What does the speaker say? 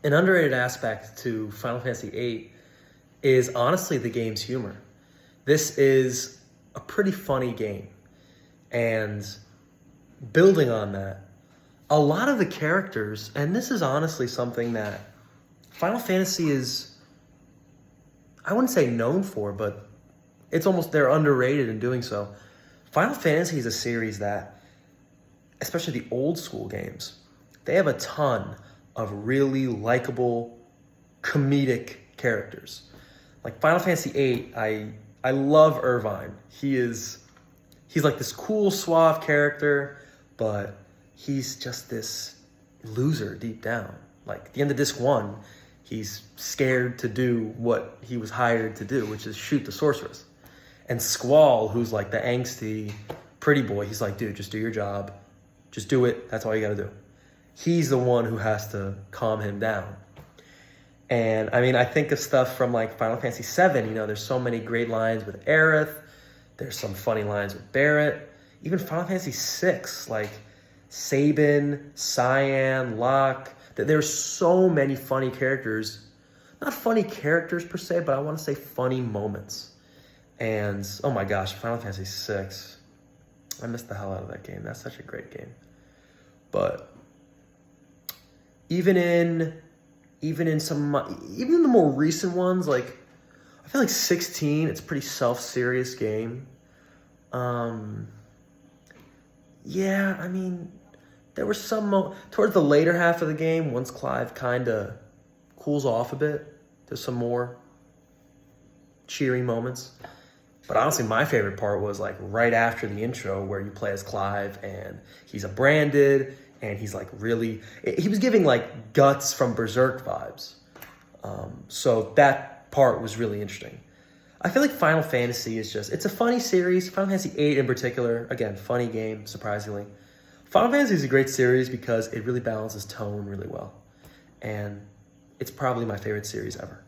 An underrated aspect to Final Fantasy VIII is honestly the game's humor. This is a pretty funny game. And building on that, a lot of the characters, and this is honestly something that Final Fantasy is, I wouldn't say known for, but it's almost, they're underrated in doing so. Final Fantasy is a series that, especially the old school games, they have a ton of really likable, comedic characters. Like Final Fantasy VIII, I love Irvine. He's like this cool, suave character, but he's just this loser deep down. Like at the end of disc 1, he's scared to do what he was hired to do, which is shoot the sorceress. And Squall, who's like the angsty pretty boy, he's like, dude, just do your job. Just do it. That's all you gotta do. He's the one who has to calm him down. And I mean, I think of stuff from like Final Fantasy VII, you know, there's so many great lines with Aerith. There's some funny lines with Barrett. Even Final Fantasy VI, like Sabin, Cyan, Locke. There's so many funny characters. Not funny characters per se, but I want to say funny moments. And oh my gosh, Final Fantasy VI. I missed the hell out of that game. That's such a great game. But even in the more recent ones, like I feel like 16, it's a pretty self-serious game. Yeah, I mean, there were some towards the later half of the game, once Clive kind of cools off a bit, there's some more cheery moments. But honestly, my favorite part was like right after the intro where you play as Clive and he's a branded and he's like really, he was giving like Guts from Berserk vibes. So that part was really interesting. I feel like Final Fantasy is just, it's a funny series. Final Fantasy VIII in particular, again, funny game, surprisingly. Final Fantasy is a great series because it really balances tone really well. And it's probably my favorite series ever.